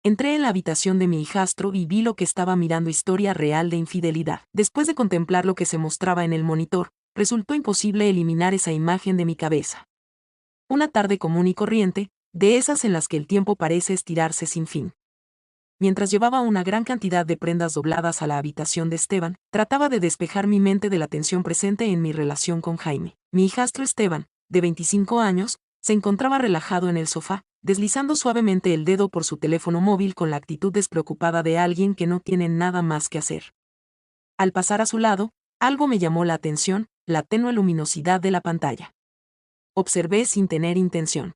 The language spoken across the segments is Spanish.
Entré en la habitación de mi hijastro y vi lo que estaba mirando, historia real de infidelidad. Después de contemplar lo que se mostraba en el monitor, resultó imposible eliminar esa imagen de mi cabeza. Una tarde común y corriente, de esas en las que el tiempo parece estirarse sin fin. Mientras llevaba una gran cantidad de prendas dobladas a la habitación de Esteban, trataba de despejar mi mente de la tensión presente en mi relación con Jaime. Mi hijastro Esteban, de 25 años, se encontraba relajado en el sofá, deslizando suavemente el dedo por su teléfono móvil con la actitud despreocupada de alguien que no tiene nada más que hacer. Al pasar a su lado, algo me llamó la atención, la tenue luminosidad de la pantalla. Observé sin tener intención.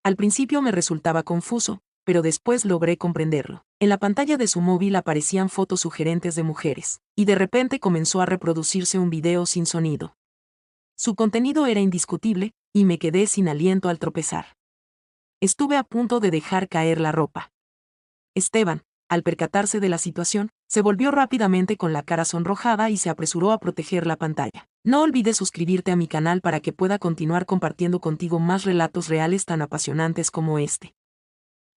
Al principio me resultaba confuso, pero después logré comprenderlo. En la pantalla de su móvil aparecían fotos sugerentes de mujeres, y de repente comenzó a reproducirse un video sin sonido. Su contenido era indiscutible, y me quedé sin aliento al tropezar. Estuve a punto de dejar caer la ropa. Esteban, al percatarse de la situación, se volvió rápidamente con la cara sonrojada y se apresuró a proteger la pantalla. No olvides suscribirte a mi canal para que pueda continuar compartiendo contigo más relatos reales tan apasionantes como este.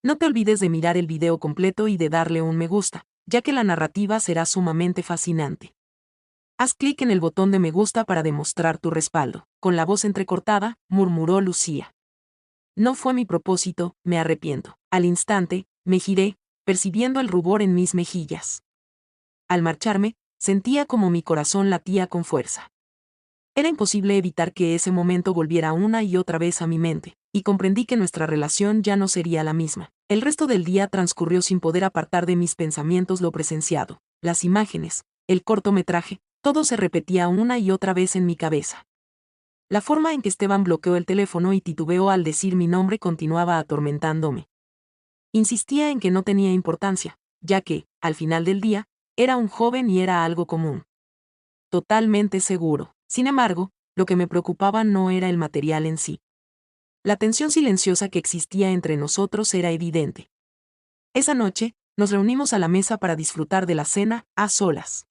No te olvides de mirar el video completo y de darle un me gusta, ya que la narrativa será sumamente fascinante. Haz clic en el botón de me gusta para demostrar tu respaldo. Con la voz entrecortada, murmuró Lucía. No fue mi propósito, me arrepiento. Al instante, me giré, percibiendo el rubor en mis mejillas. Al marcharme, sentía como mi corazón latía con fuerza. Era imposible evitar que ese momento volviera una y otra vez a mi mente, y comprendí que nuestra relación ya no sería la misma. El resto del día transcurrió sin poder apartar de mis pensamientos lo presenciado, las imágenes, el cortometraje, todo se repetía una y otra vez en mi cabeza. La forma en que Esteban bloqueó el teléfono y titubeó al decir mi nombre continuaba atormentándome. Insistía en que no tenía importancia, ya que, al final del día, era un joven y era algo común. Totalmente seguro. Sin embargo, lo que me preocupaba no era el material en sí. La tensión silenciosa que existía entre nosotros era evidente. Esa noche, nos reunimos a la mesa para disfrutar de la cena, a solas.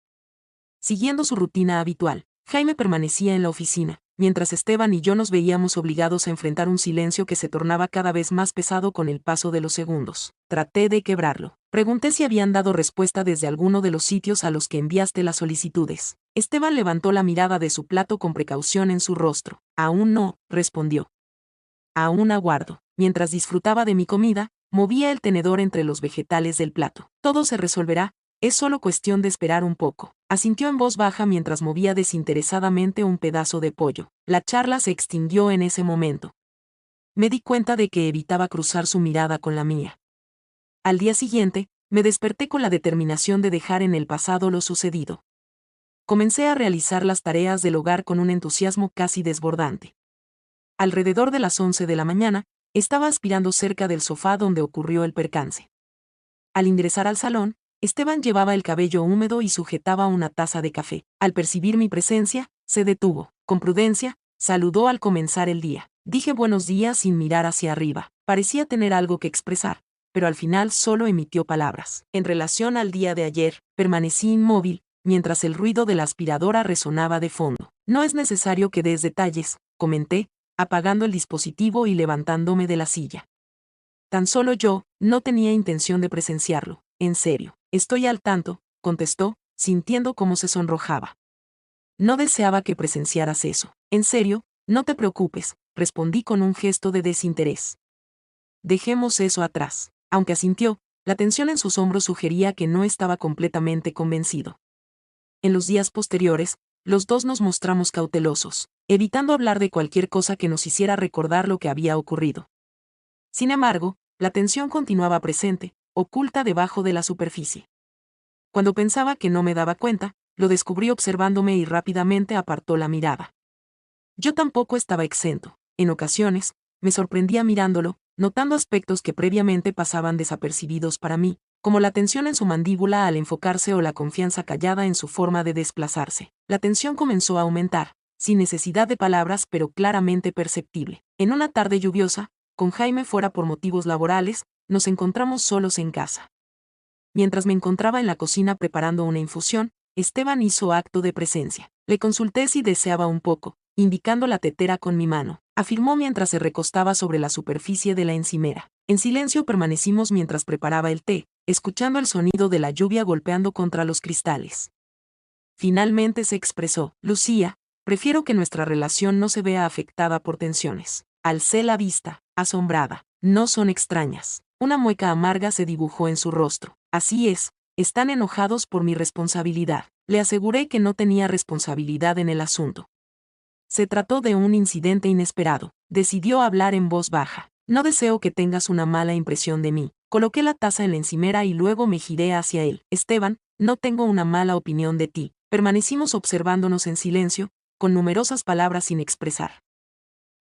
Siguiendo su rutina habitual, Jaime permanecía en la oficina, mientras Esteban y yo nos veíamos obligados a enfrentar un silencio que se tornaba cada vez más pesado con el paso de los segundos. Traté de quebrarlo. Pregunté si habían dado respuesta desde alguno de los sitios a los que enviaste las solicitudes. Esteban levantó la mirada de su plato con precaución en su rostro. Aún no, respondió. Aún aguardo. Mientras disfrutaba de mi comida, movía el tenedor entre los vegetales del plato. Todo se resolverá, es solo cuestión de esperar un poco. Asintió en voz baja mientras movía desinteresadamente un pedazo de pollo. La charla se extinguió en ese momento. Me di cuenta de que evitaba cruzar su mirada con la mía. Al día siguiente, me desperté con la determinación de dejar en el pasado lo sucedido. Comencé a realizar las tareas del hogar con un entusiasmo casi desbordante. Alrededor de las 11 de la mañana, estaba aspirando cerca del sofá donde ocurrió el percance. Al ingresar al salón, Esteban llevaba el cabello húmedo y sujetaba una taza de café. Al percibir mi presencia, se detuvo. Con prudencia, saludó al comenzar el día. Dije buenos días sin mirar hacia arriba. Parecía tener algo que expresar, pero al final solo emitió palabras. En relación al día de ayer, permanecí inmóvil, mientras el ruido de la aspiradora resonaba de fondo. No es necesario que des detalles, comenté, apagando el dispositivo y levantándome de la silla. Tan solo yo, no tenía intención de presenciarlo, en serio. Estoy al tanto, contestó, sintiendo cómo se sonrojaba. No deseaba que presenciaras eso. En serio, no te preocupes, respondí con un gesto de desinterés. Dejemos eso atrás. Aunque asintió, la tensión en sus hombros sugería que no estaba completamente convencido. En los días posteriores, los dos nos mostramos cautelosos, evitando hablar de cualquier cosa que nos hiciera recordar lo que había ocurrido. Sin embargo, la tensión continuaba presente, oculta debajo de la superficie. Cuando pensaba que no me daba cuenta, lo descubrí observándome y rápidamente apartó la mirada. Yo tampoco estaba exento. En ocasiones, me sorprendía mirándolo, notando aspectos que previamente pasaban desapercibidos para mí, como la tensión en su mandíbula al enfocarse o la confianza callada en su forma de desplazarse. La tensión comenzó a aumentar, sin necesidad de palabras pero claramente perceptible. En una tarde lluviosa, con Jaime fuera por motivos laborales, nos encontramos solos en casa. Mientras me encontraba en la cocina preparando una infusión, Esteban hizo acto de presencia. Le consulté si deseaba un poco, indicando la tetera con mi mano, afirmó mientras se recostaba sobre la superficie de la encimera. En silencio permanecimos mientras preparaba el té, escuchando el sonido de la lluvia golpeando contra los cristales. Finalmente se expresó: Lucía, prefiero que nuestra relación no se vea afectada por tensiones. Alcé la vista, asombrada. No son extrañas. Una mueca amarga se dibujó en su rostro. Así es, están enojados por mi responsabilidad. Le aseguré que no tenía responsabilidad en el asunto. Se trató de un incidente inesperado. Decidió hablar en voz baja. No deseo que tengas una mala impresión de mí. Coloqué la taza en la encimera y luego me giré hacia él. Esteban, no tengo una mala opinión de ti. Permanecimos observándonos en silencio, con numerosas palabras sin expresar.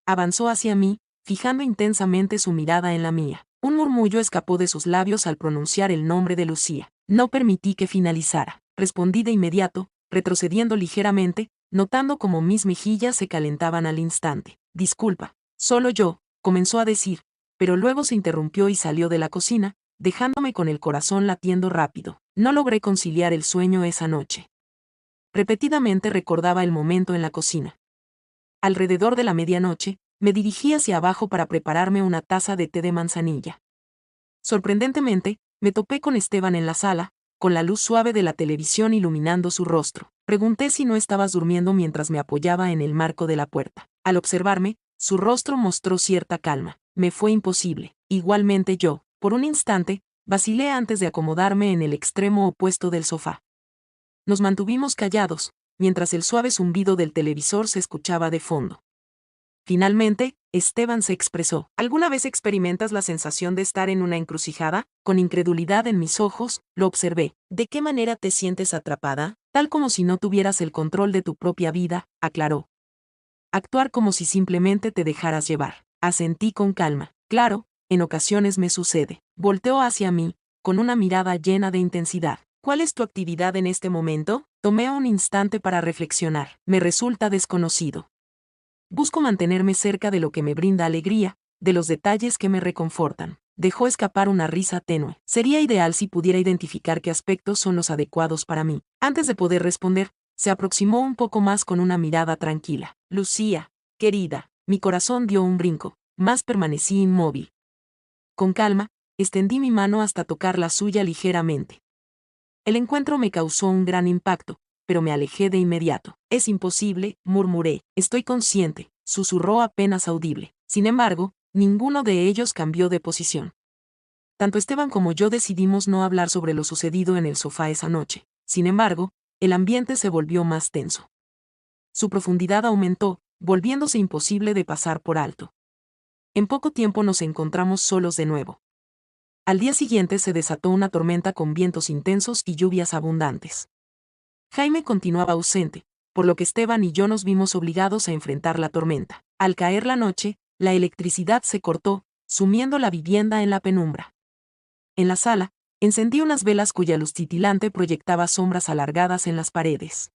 Avanzó hacia mí, fijando intensamente su mirada en la mía. Un murmullo escapó de sus labios al pronunciar el nombre de Lucía. No permití que finalizara. Respondí de inmediato, retrocediendo ligeramente, notando cómo mis mejillas se calentaban al instante. Disculpa, solo yo, comenzó a decir, pero luego se interrumpió y salió de la cocina, dejándome con el corazón latiendo rápido. No logré conciliar el sueño esa noche. Repetidamente recordaba el momento en la cocina. Alrededor de la medianoche, me dirigí hacia abajo para prepararme una taza de té de manzanilla. Sorprendentemente, me topé con Esteban en la sala, con la luz suave de la televisión iluminando su rostro. Pregunté si no estabas durmiendo mientras me apoyaba en el marco de la puerta. Al observarme, su rostro mostró cierta calma. Me fue imposible. Igualmente yo, por un instante, vacilé antes de acomodarme en el extremo opuesto del sofá. Nos mantuvimos callados, mientras el suave zumbido del televisor se escuchaba de fondo. Finalmente, Esteban se expresó. ¿Alguna vez experimentas la sensación de estar en una encrucijada? Con incredulidad en mis ojos, lo observé. ¿De qué manera te sientes atrapada? Tal como si no tuvieras el control de tu propia vida, aclaró. Actuar como si simplemente te dejaras llevar. Asentí con calma. Claro, en ocasiones me sucede. Volteó hacia mí, con una mirada llena de intensidad. ¿Cuál es tu actividad en este momento? Tomé un instante para reflexionar. Me resulta desconocido. Busco mantenerme cerca de lo que me brinda alegría, de los detalles que me reconfortan. Dejó escapar una risa tenue. Sería ideal si pudiera identificar qué aspectos son los adecuados para mí. Antes de poder responder, se aproximó un poco más con una mirada tranquila. Lucía, querida, mi corazón dio un brinco, mas permanecí inmóvil. Con calma, extendí mi mano hasta tocar la suya ligeramente. El encuentro me causó un gran impacto, pero me alejé de inmediato. Es imposible, murmuré. Estoy consciente, susurró apenas audible. Sin embargo, ninguno de ellos cambió de posición. Tanto Esteban como yo decidimos no hablar sobre lo sucedido en el sofá esa noche. Sin embargo, el ambiente se volvió más tenso. Su profundidad aumentó, volviéndose imposible de pasar por alto. En poco tiempo nos encontramos solos de nuevo. Al día siguiente se desató una tormenta con vientos intensos y lluvias abundantes. Jaime continuaba ausente, por lo que Esteban y yo nos vimos obligados a enfrentar la tormenta. Al caer la noche, la electricidad se cortó, sumiendo la vivienda en la penumbra. En la sala, encendí unas velas cuya luz titilante proyectaba sombras alargadas en las paredes.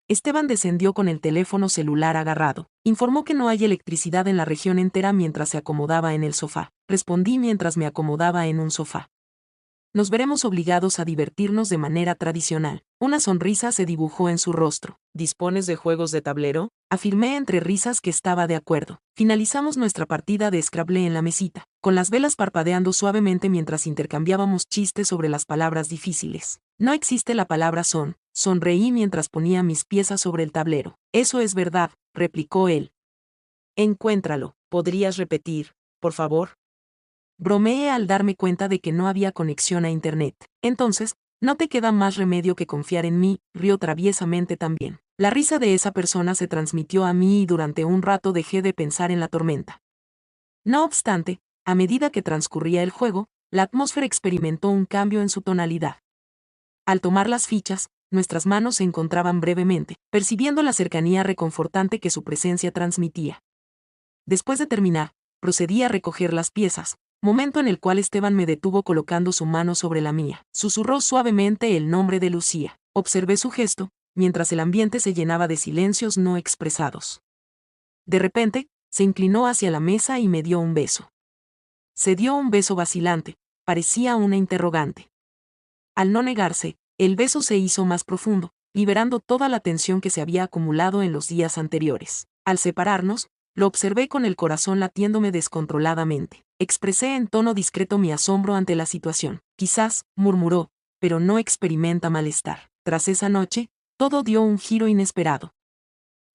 Esteban descendió con el teléfono celular agarrado. Informó que no hay electricidad en la región entera mientras se acomodaba en el sofá. Respondí mientras me acomodaba en un sofá. Nos veremos obligados a divertirnos de manera tradicional. Una sonrisa se dibujó en su rostro. ¿Dispones de juegos de tablero? Afirmé entre risas que estaba de acuerdo. Finalizamos nuestra partida de Scrabble en la mesita, con las velas parpadeando suavemente mientras intercambiábamos chistes sobre las palabras difíciles. No existe la palabra son. Sonreí mientras ponía mis piezas sobre el tablero. Eso es verdad, replicó él. Encuéntralo. ¿Podrías repetir, por favor? Bromeé al darme cuenta de que no había conexión a internet. Entonces, no te queda más remedio que confiar en mí, rió traviesamente también. La risa de esa persona se transmitió a mí y durante un rato dejé de pensar en la tormenta. No obstante, a medida que transcurría el juego, la atmósfera experimentó un cambio en su tonalidad. Al tomar las fichas, nuestras manos se encontraban brevemente, percibiendo la cercanía reconfortante que su presencia transmitía. Después de terminar, procedí a recoger las piezas, momento en el cual Esteban me detuvo colocando su mano sobre la mía. Susurró suavemente el nombre de Lucía. Observé su gesto, mientras el ambiente se llenaba de silencios no expresados. De repente, se inclinó hacia la mesa y me dio un beso. Se dio un beso vacilante, parecía una interrogante. Al no negarse, el beso se hizo más profundo, liberando toda la tensión que se había acumulado en los días anteriores. Al separarnos, lo observé con el corazón latiéndome descontroladamente. Expresé en tono discreto mi asombro ante la situación. Quizás, murmuró, pero no experimenta malestar. Tras esa noche, todo dio un giro inesperado.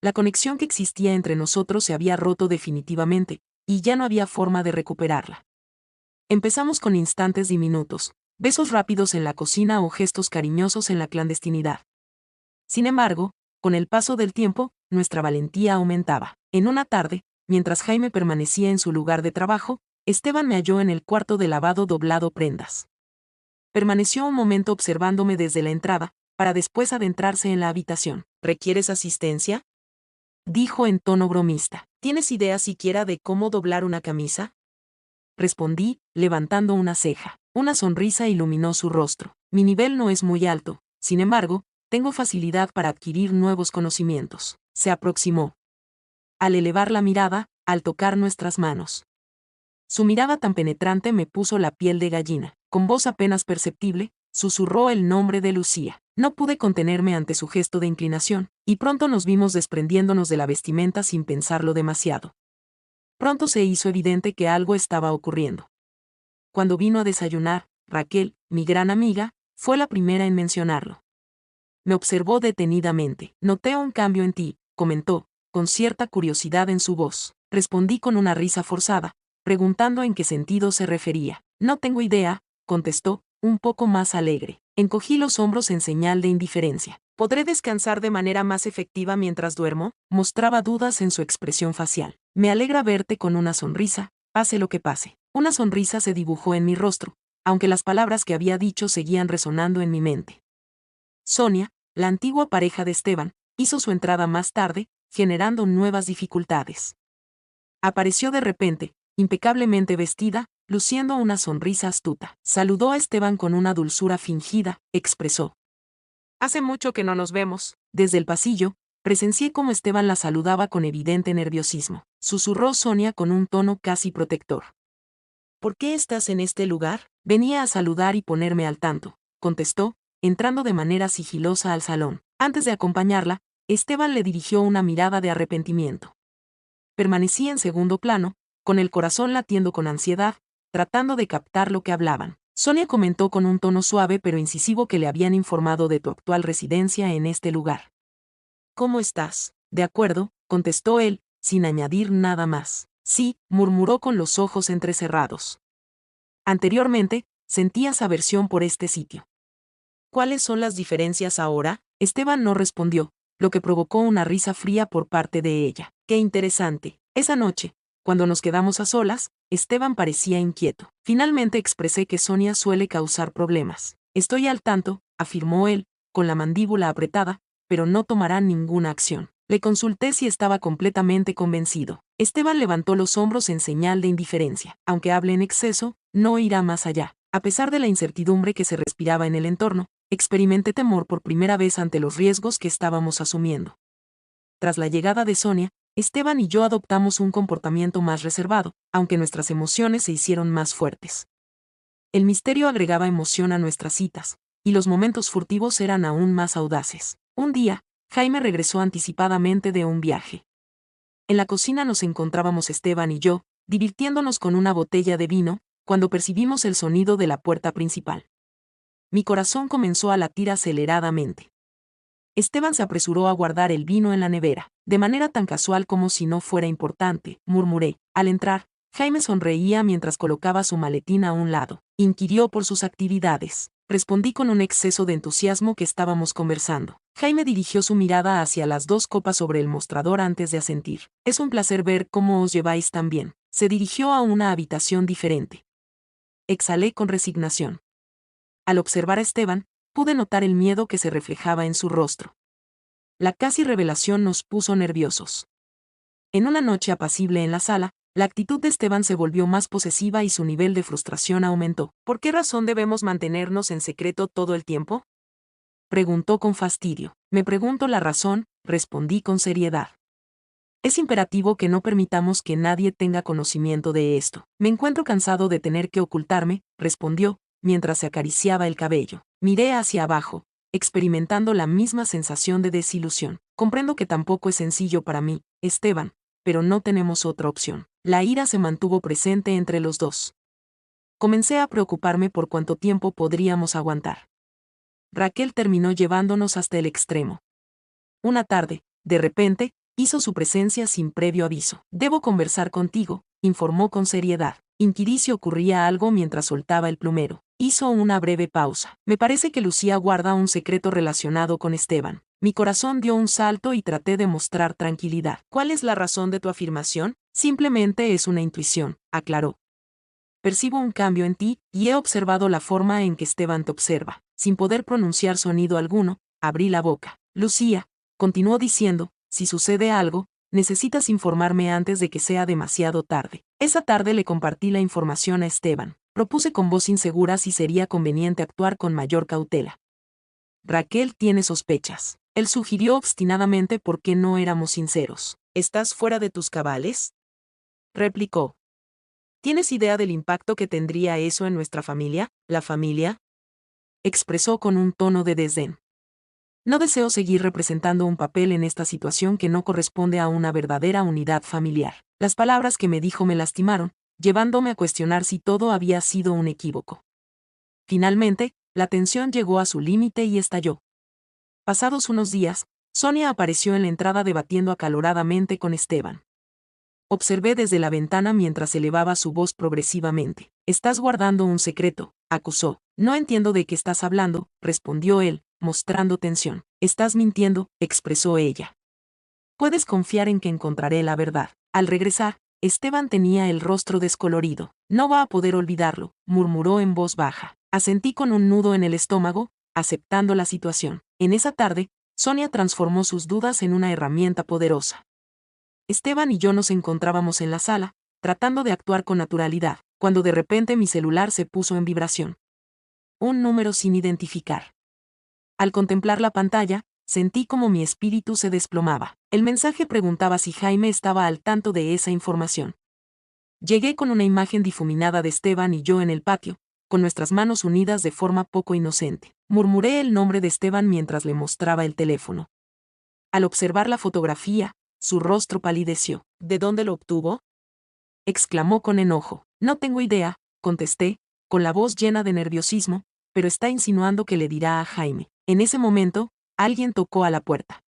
La conexión que existía entre nosotros se había roto definitivamente, y ya no había forma de recuperarla. Empezamos con instantes diminutos, besos rápidos en la cocina o gestos cariñosos en la clandestinidad. Sin embargo, con el paso del tiempo, nuestra valentía aumentaba. En una tarde, mientras Jaime permanecía en su lugar de trabajo, Esteban me halló en el cuarto de lavado doblado prendas. Permaneció un momento observándome desde la entrada, para después adentrarse en la habitación. ¿Requieres asistencia?, dijo en tono bromista. ¿Tienes idea siquiera de cómo doblar una camisa?, respondí, levantando una ceja. Una sonrisa iluminó su rostro. Mi nivel no es muy alto, sin embargo, tengo facilidad para adquirir nuevos conocimientos. Se aproximó. Al elevar la mirada, al tocar nuestras manos. Su mirada tan penetrante me puso la piel de gallina. Con voz apenas perceptible, susurró el nombre de Lucía. No pude contenerme ante su gesto de inclinación, y pronto nos vimos desprendiéndonos de la vestimenta sin pensarlo demasiado. Pronto se hizo evidente que algo estaba ocurriendo. Cuando vino a desayunar, Raquel, mi gran amiga, fue la primera en mencionarlo. Me observó detenidamente. Noté un cambio en ti, comentó, con cierta curiosidad en su voz. Respondí con una risa forzada, preguntando en qué sentido se refería. No tengo idea, contestó, un poco más alegre. Encogí los hombros en señal de indiferencia. ¿Podré descansar de manera más efectiva mientras duermo? Mostraba dudas en su expresión facial. Me alegra verte con una sonrisa, pase lo que pase. Una sonrisa se dibujó en mi rostro, aunque las palabras que había dicho seguían resonando en mi mente. Sonia, la antigua pareja de Esteban, hizo su entrada más tarde, generando nuevas dificultades. Apareció de repente, impecablemente vestida, luciendo una sonrisa astuta. Saludó a Esteban con una dulzura fingida, expresó. Hace mucho que no nos vemos. Desde el pasillo, presencié cómo Esteban la saludaba con evidente nerviosismo. Susurró Sonia con un tono casi protector. ¿Por qué estás en este lugar? Venía a saludar y ponerme al tanto, contestó, entrando de manera sigilosa al salón. Antes de acompañarla, Esteban le dirigió una mirada de arrepentimiento. Permanecí en segundo plano, con el corazón latiendo con ansiedad, tratando de captar lo que hablaban. Sonia comentó con un tono suave pero incisivo que le habían informado de tu actual residencia en este lugar. ¿Cómo estás? De acuerdo, contestó él, sin añadir nada más. Sí, murmuró con los ojos entrecerrados. Anteriormente, sentías aversión por este sitio. ¿Cuáles son las diferencias ahora? Esteban no respondió, lo que provocó una risa fría por parte de ella. Qué interesante. Esa noche, cuando nos quedamos a solas, Esteban parecía inquieto. Finalmente expresé que Sonia suele causar problemas. Estoy al tanto, afirmó él, con la mandíbula apretada, pero no tomará ninguna acción. Le consulté si estaba completamente convencido. Esteban levantó los hombros en señal de indiferencia. Aunque hable en exceso, no irá más allá. A pesar de la incertidumbre que se respiraba en el entorno, experimenté temor por primera vez ante los riesgos que estábamos asumiendo. Tras la llegada de Sonia, Esteban y yo adoptamos un comportamiento más reservado, aunque nuestras emociones se hicieron más fuertes. El misterio agregaba emoción a nuestras citas, y los momentos furtivos eran aún más audaces. Un día, Jaime regresó anticipadamente de un viaje. En la cocina nos encontrábamos Esteban y yo, divirtiéndonos con una botella de vino, cuando percibimos el sonido de la puerta principal. Mi corazón comenzó a latir aceleradamente. Esteban se apresuró a guardar el vino en la nevera, de manera tan casual como si no fuera importante, murmuré. Al entrar, Jaime sonreía mientras colocaba su maletín a un lado. Inquirió por sus actividades. Respondí con un exceso de entusiasmo que estábamos conversando. Jaime dirigió su mirada hacia las 2 copas sobre el mostrador antes de asentir. Es un placer ver cómo os lleváis tan bien. Se dirigió a una habitación diferente. Exhalé con resignación. Al observar a Esteban, pude notar el miedo que se reflejaba en su rostro. La casi revelación nos puso nerviosos. En una noche apacible en la sala, la actitud de Esteban se volvió más posesiva y su nivel de frustración aumentó. ¿Por qué razón debemos mantenernos en secreto todo el tiempo?, preguntó con fastidio. Me pregunto la razón, respondí con seriedad. Es imperativo que no permitamos que nadie tenga conocimiento de esto. Me encuentro cansado de tener que ocultarme, respondió, mientras se acariciaba el cabello. Miré hacia abajo, experimentando la misma sensación de desilusión. Comprendo que tampoco es sencillo para mí, Esteban, pero no tenemos otra opción. La ira se mantuvo presente entre los dos. Comencé a preocuparme por cuánto tiempo podríamos aguantar. Raquel terminó llevándonos hasta el extremo. Una tarde, de repente, hizo su presencia sin previo aviso. Debo conversar contigo, informó con seriedad. Inquirí si ocurría algo mientras soltaba el plumero. Hizo una breve pausa. Me parece que Lucía guarda un secreto relacionado con Esteban. Mi corazón dio un salto y traté de mostrar tranquilidad. ¿Cuál es la razón de tu afirmación? Simplemente es una intuición, aclaró. Percibo un cambio en ti, y he observado la forma en que Esteban te observa. Sin poder pronunciar sonido alguno, abrí la boca. Lucía, continuó diciendo, si sucede algo, necesitas informarme antes de que sea demasiado tarde. Esa tarde le compartí la información a Esteban. Propuse con voz insegura si sería conveniente actuar con mayor cautela. Raquel tiene sospechas. Él sugirió obstinadamente por qué no éramos sinceros. ¿Estás fuera de tus cabales?, replicó. ¿Tienes idea del impacto que tendría eso en nuestra familia? ¿La familia?, expresó con un tono de desdén. No deseo seguir representando un papel en esta situación que no corresponde a una verdadera unidad familiar. Las palabras que me dijo me lastimaron, llevándome a cuestionar si todo había sido un equívoco. Finalmente, la tensión llegó a su límite y estalló. Pasados unos días, Sonia apareció en la entrada debatiendo acaloradamente con Esteban. Observé desde la ventana mientras elevaba su voz progresivamente. «Estás guardando un secreto», acusó. «No entiendo de qué estás hablando», respondió él, mostrando tensión. «Estás mintiendo», expresó ella. «Puedes confiar en que encontraré la verdad». Al regresar, Esteban tenía el rostro descolorido. «No va a poder olvidarlo», murmuró en voz baja. Asentí con un nudo en el estómago, aceptando la situación. En esa tarde, Sonia transformó sus dudas en una herramienta poderosa. Esteban y yo nos encontrábamos en la sala, tratando de actuar con naturalidad, cuando de repente mi celular se puso en vibración. Un número sin identificar. Al contemplar la pantalla, sentí como mi espíritu se desplomaba. El mensaje preguntaba si Jaime estaba al tanto de esa información. Llegué con una imagen difuminada de Esteban y yo en el patio, con nuestras manos unidas de forma poco inocente. Murmuré el nombre de Esteban mientras le mostraba el teléfono. Al observar la fotografía, su rostro palideció. ¿De dónde lo obtuvo?, exclamó con enojo. No tengo idea, contesté, con la voz llena de nerviosismo, pero está insinuando que le dirá a Jaime. En ese momento, alguien tocó a la puerta.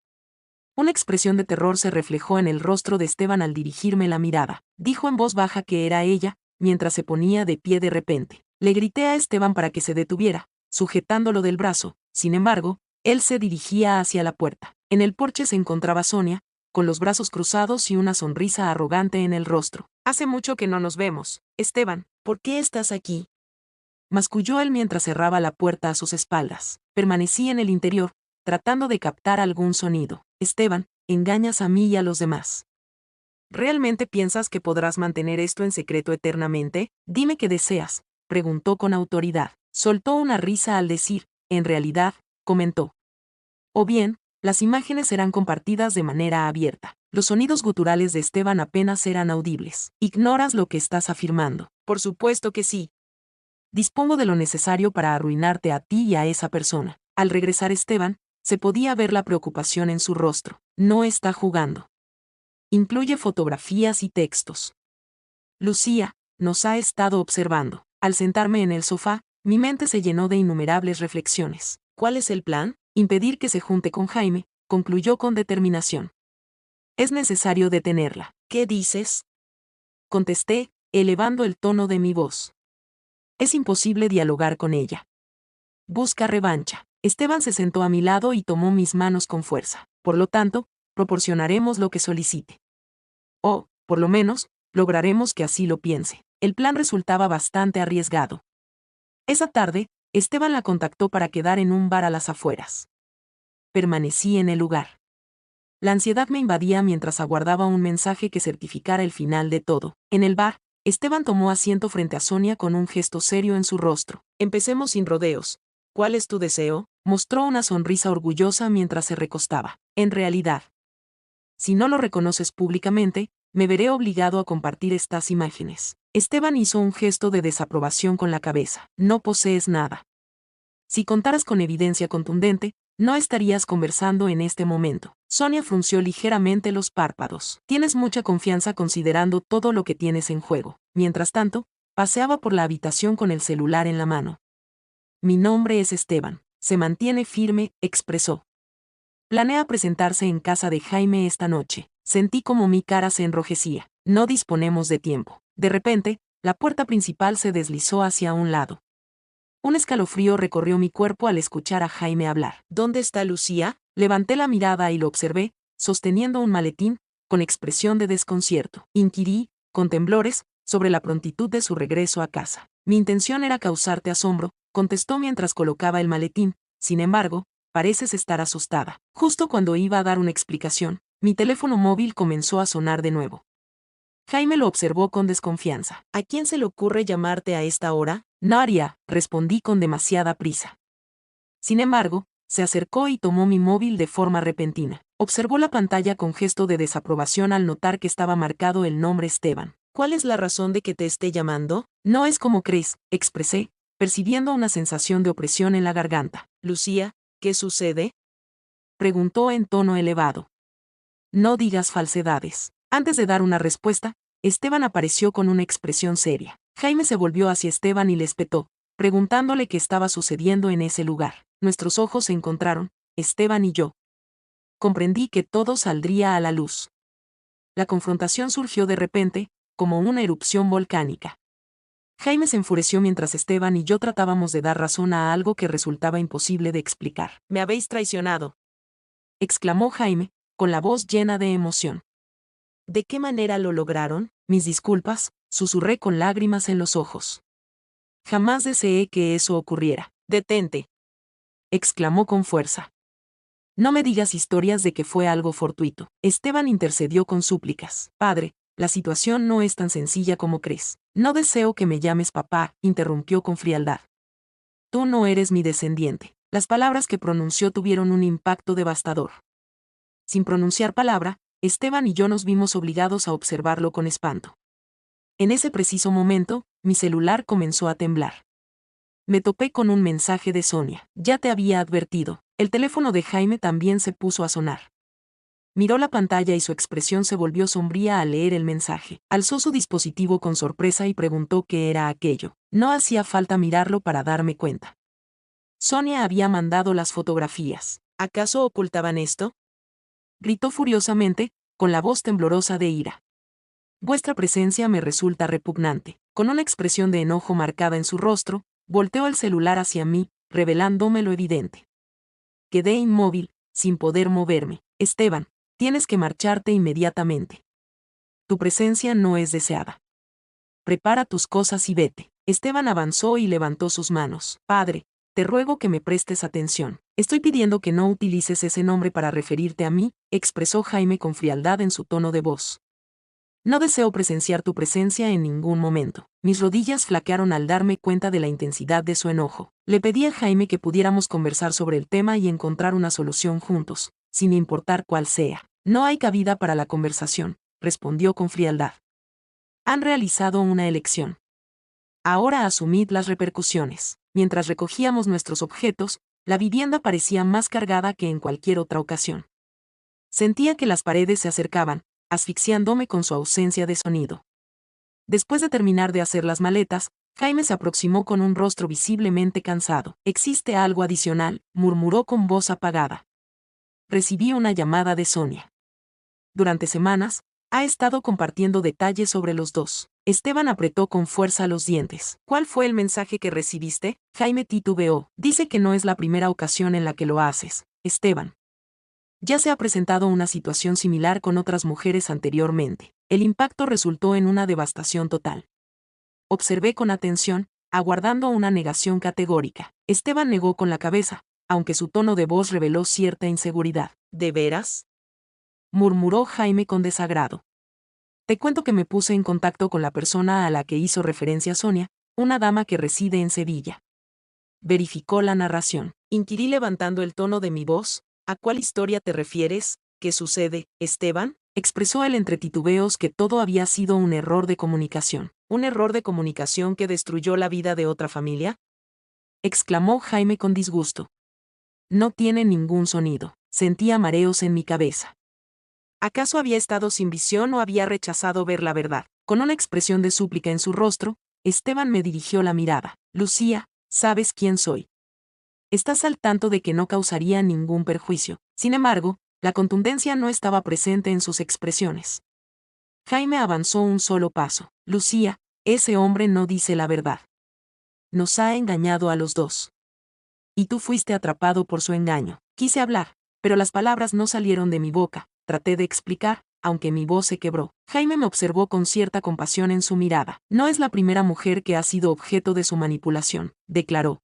Una expresión de terror se reflejó en el rostro de Esteban al dirigirme la mirada. Dijo en voz baja que era ella, mientras se ponía de pie de repente. Le grité a Esteban para que se detuviera, sujetándolo del brazo. Sin embargo, él se dirigía hacia la puerta. En el porche se encontraba Sonia, con los brazos cruzados y una sonrisa arrogante en el rostro. «Hace mucho que no nos vemos. Esteban, ¿por qué estás aquí?», masculló él mientras cerraba la puerta a sus espaldas. Permanecí en el interior, tratando de captar algún sonido. «Esteban, engañas a mí y a los demás. ¿Realmente piensas que podrás mantener esto en secreto eternamente? Dime qué deseas», preguntó con autoridad. Soltó una risa al decir, «En realidad», comentó. «O bien, las imágenes serán compartidas de manera abierta». Los sonidos guturales de Esteban apenas eran audibles. «¿Ignoras lo que estás afirmando?». «Por supuesto que sí. Dispongo de lo necesario para arruinarte a ti y a esa persona». Al regresar Esteban, se podía ver la preocupación en su rostro. «No está jugando. Incluye fotografías y textos. Lucía nos ha estado observando». Al sentarme en el sofá, mi mente se llenó de innumerables reflexiones. «¿Cuál es el plan?». «Impedir que se junte con Jaime», concluyó con determinación. «Es necesario detenerla». «¿Qué dices?», contesté, elevando el tono de mi voz. «Es imposible dialogar con ella. Busca revancha». Esteban se sentó a mi lado y tomó mis manos con fuerza. «Por lo tanto, proporcionaremos lo que solicite. O, por lo menos, lograremos que así lo piense». El plan resultaba bastante arriesgado. Esa tarde, Esteban la contactó para quedar en un bar a las afueras. Permanecí en el lugar. La ansiedad me invadía mientras aguardaba un mensaje que certificara el final de todo. En el bar, Esteban tomó asiento frente a Sonia con un gesto serio en su rostro. «Empecemos sin rodeos. ¿Cuál es tu deseo?». Mostró una sonrisa orgullosa mientras se recostaba. «En realidad, si no lo reconoces públicamente, me veré obligado a compartir estas imágenes». Esteban hizo un gesto de desaprobación con la cabeza. «No posees nada. Si contaras con evidencia contundente, no estarías conversando en este momento. Sonia frunció ligeramente los párpados. Tienes mucha confianza considerando todo lo que tienes en juego. Mientras tanto, paseaba por la habitación con el celular en la mano. Mi nombre es Esteban. Se mantiene firme, expresó. Planea presentarse en casa de Jaime esta noche. Sentí como mi cara se enrojecía. No disponemos de tiempo. De repente, la puerta principal se deslizó hacia un lado. Un escalofrío recorrió mi cuerpo al escuchar a Jaime hablar. ¿Dónde está Lucía? Levanté la mirada y lo observé, sosteniendo un maletín, con expresión de desconcierto. Inquirí, con temblores, sobre la prontitud de su regreso a casa. Mi intención era causarte asombro, contestó mientras colocaba el maletín. Sin embargo, pareces estar asustada. Justo cuando iba a dar una explicación, mi teléfono móvil comenzó a sonar de nuevo. Jaime lo observó con desconfianza. ¿A quién se le ocurre llamarte a esta hora? Naria, respondí con demasiada prisa. Sin embargo, se acercó y tomó mi móvil de forma repentina. Observó la pantalla con gesto de desaprobación al notar que estaba marcado el nombre Esteban. ¿Cuál es la razón de que te esté llamando? No es como crees, expresé, percibiendo una sensación de opresión en la garganta. Lucía, ¿qué sucede? Preguntó en tono elevado. No digas falsedades. Antes de dar una respuesta, Esteban apareció con una expresión seria. Jaime se volvió hacia Esteban y le espetó, preguntándole qué estaba sucediendo en ese lugar. Nuestros ojos se encontraron, Esteban y yo. Comprendí que todo saldría a la luz. La confrontación surgió de repente, como una erupción volcánica. Jaime se enfureció mientras Esteban y yo tratábamos de dar razón a algo que resultaba imposible de explicar. «Me habéis traicionado», exclamó Jaime, con la voz llena de emoción. ¿De qué manera lo lograron? Mis disculpas, susurré con lágrimas en los ojos. Jamás deseé que eso ocurriera. Detente, exclamó con fuerza. No me digas historias de que fue algo fortuito. Esteban intercedió con súplicas. Padre, la situación no es tan sencilla como crees. No deseo que me llames papá, interrumpió con frialdad. Tú no eres mi descendiente. Las palabras que pronunció tuvieron un impacto devastador. Sin pronunciar palabra, Esteban y yo nos vimos obligados a observarlo con espanto. En ese preciso momento, mi celular comenzó a temblar. Me topé con un mensaje de Sonia. Ya te había advertido. El teléfono de Jaime también se puso a sonar. Miró la pantalla y su expresión se volvió sombría al leer el mensaje. Alzó su dispositivo con sorpresa y preguntó qué era aquello. No hacía falta mirarlo para darme cuenta. Sonia había mandado las fotografías. ¿Acaso ocultaban esto? Gritó furiosamente, con la voz temblorosa de ira. Vuestra presencia me resulta repugnante. Con una expresión de enojo marcada en su rostro, volteó el celular hacia mí, revelándome lo evidente. Quedé inmóvil, sin poder moverme. Esteban, tienes que marcharte inmediatamente. Tu presencia no es deseada. Prepara tus cosas y vete. Esteban avanzó y levantó sus manos. Padre, te ruego que me prestes atención. Estoy pidiendo que no utilices ese nombre para referirte a mí, expresó Jaime con frialdad en su tono de voz. No deseo presenciar tu presencia en ningún momento. Mis rodillas flaquearon al darme cuenta de la intensidad de su enojo. Le pedí a Jaime que pudiéramos conversar sobre el tema y encontrar una solución juntos, sin importar cuál sea. No hay cabida para la conversación, respondió con frialdad. Han realizado una elección. Ahora asumid las repercusiones. Mientras recogíamos nuestros objetos, la vivienda parecía más cargada que en cualquier otra ocasión. Sentía que las paredes se acercaban, asfixiándome con su ausencia de sonido. Después de terminar de hacer las maletas, Jaime se aproximó con un rostro visiblemente cansado. ¿Existe algo adicional?, murmuró con voz apagada. Recibí una llamada de Sonia. Durante semanas, ha estado compartiendo detalles sobre los dos. Esteban apretó con fuerza los dientes. ¿Cuál fue el mensaje que recibiste? Jaime titubeó. Dice que no es la primera ocasión en la que lo haces, Esteban. Ya se ha presentado una situación similar con otras mujeres anteriormente. El impacto resultó en una devastación total. Observé con atención, aguardando una negación categórica. Esteban negó con la cabeza, aunque su tono de voz reveló cierta inseguridad. ¿De veras?, murmuró Jaime con desagrado. Te cuento que me puse en contacto con la persona a la que hizo referencia Sonia, una dama que reside en Sevilla. Verificó la narración. Inquirí levantando el tono de mi voz. ¿A cuál historia te refieres? ¿Qué sucede, Esteban? Expresó él entre titubeos que todo había sido un error de comunicación. ¿Un error de comunicación que destruyó la vida de otra familia? exclamó Jaime con disgusto. No tiene ningún sonido. Sentía mareos en mi cabeza. ¿Acaso había estado sin visión o había rechazado ver la verdad? Con una expresión de súplica en su rostro, Esteban me dirigió la mirada. Lucía, ¿sabes quién soy? Estás al tanto de que no causaría ningún perjuicio. Sin embargo, la contundencia no estaba presente en sus expresiones. Jaime avanzó un solo paso. Lucía, ese hombre no dice la verdad. Nos ha engañado a los dos. Y tú fuiste atrapado por su engaño. Quise hablar, pero las palabras no salieron de mi boca. Traté de explicar, aunque mi voz se quebró. Jaime me observó con cierta compasión en su mirada. No es la primera mujer que ha sido objeto de su manipulación, declaró.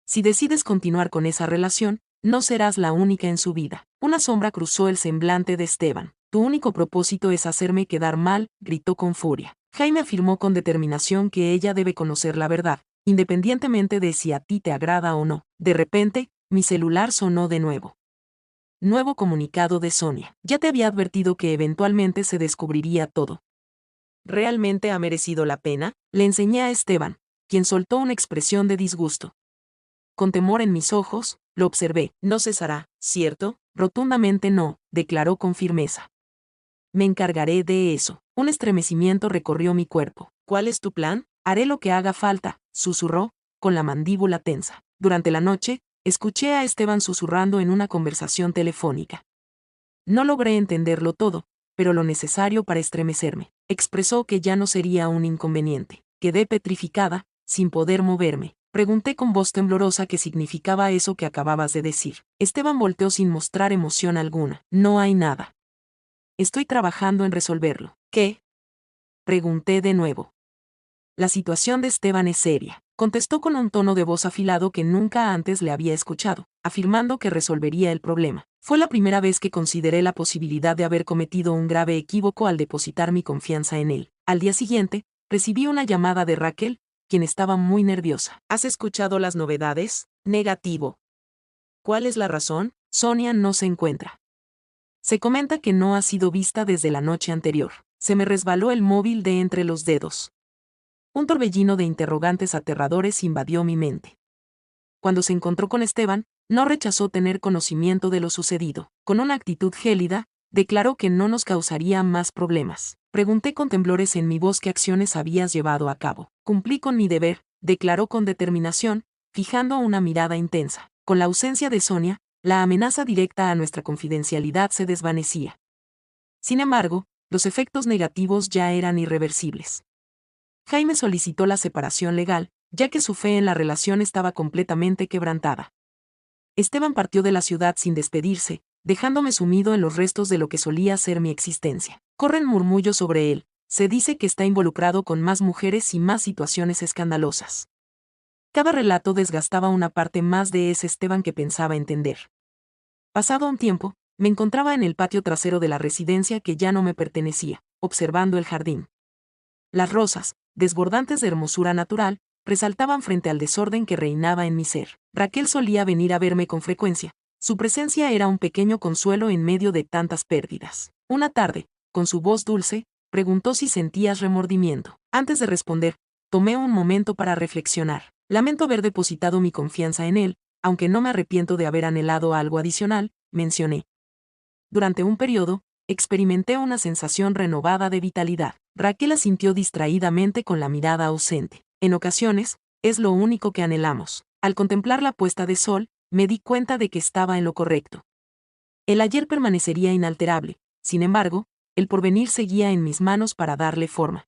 Si decides continuar con esa relación, no serás la única en su vida. Una sombra cruzó el semblante de Esteban. Tu único propósito es hacerme quedar mal, gritó con furia. Jaime afirmó con determinación que ella debe conocer la verdad, independientemente de si a ti te agrada o no. De repente, mi celular sonó de nuevo. Nuevo comunicado de Sonia. Ya te había advertido que eventualmente se descubriría todo. ¿Realmente ha merecido la pena? Le enseñé a Esteban, quien soltó una expresión de disgusto. Con temor en mis ojos, lo observé. No cesará, ¿cierto? Rotundamente no, declaró con firmeza. Me encargaré de eso. Un estremecimiento recorrió mi cuerpo. ¿Cuál es tu plan? Haré lo que haga falta, susurró, con la mandíbula tensa. Durante la noche, escuché a Esteban susurrando en una conversación telefónica. No logré entenderlo todo, pero lo necesario para estremecerme. Expresó que ya no sería un inconveniente. Quedé petrificada, sin poder moverme. Pregunté con voz temblorosa qué significaba eso que acababas de decir. Esteban volteó sin mostrar emoción alguna. No hay nada. Estoy trabajando en resolverlo. ¿Qué? Pregunté de nuevo. La situación de Esteban es seria, contestó con un tono de voz afilado que nunca antes le había escuchado, afirmando que resolvería el problema. Fue la primera vez que consideré la posibilidad de haber cometido un grave equívoco al depositar mi confianza en él. Al día siguiente, recibí una llamada de Raquel, quien estaba muy nerviosa. ¿Has escuchado las novedades? Negativo. ¿Cuál es la razón? Sonia no se encuentra. Se comenta que no ha sido vista desde la noche anterior. Se me resbaló el móvil de entre los dedos. Un torbellino de interrogantes aterradores invadió mi mente. Cuando se encontró con Esteban, no rechazó tener conocimiento de lo sucedido. Con una actitud gélida, declaró que no nos causaría más problemas. Pregunté con temblores en mi voz qué acciones habías llevado a cabo. Cumplí con mi deber, declaró con determinación, fijando una mirada intensa. Con la ausencia de Sonia, la amenaza directa a nuestra confidencialidad se desvanecía. Sin embargo, los efectos negativos ya eran irreversibles. Jaime solicitó la separación legal, ya que su fe en la relación estaba completamente quebrantada. Esteban partió de la ciudad sin despedirse, dejándome sumido en los restos de lo que solía ser mi existencia. Corren murmullos sobre él, se dice que está involucrado con más mujeres y más situaciones escandalosas. Cada relato desgastaba una parte más de ese Esteban que pensaba entender. Pasado un tiempo, me encontraba en el patio trasero de la residencia que ya no me pertenecía, observando el jardín. Las rosas, desbordantes de hermosura natural, resaltaban frente al desorden que reinaba en mi ser. Raquel solía venir a verme con frecuencia. Su presencia era un pequeño consuelo en medio de tantas pérdidas. Una tarde, con su voz dulce, preguntó si sentías remordimiento. Antes de responder, tomé un momento para reflexionar. Lamento haber depositado mi confianza en él, aunque no me arrepiento de haber anhelado algo adicional, mencioné. Durante un periodo, experimenté una sensación renovada de vitalidad. Raquel asintió distraídamente con la mirada ausente. En ocasiones, es lo único que anhelamos. Al contemplar la puesta de sol, me di cuenta de que estaba en lo correcto. El ayer permanecería inalterable, sin embargo, el porvenir seguía en mis manos para darle forma.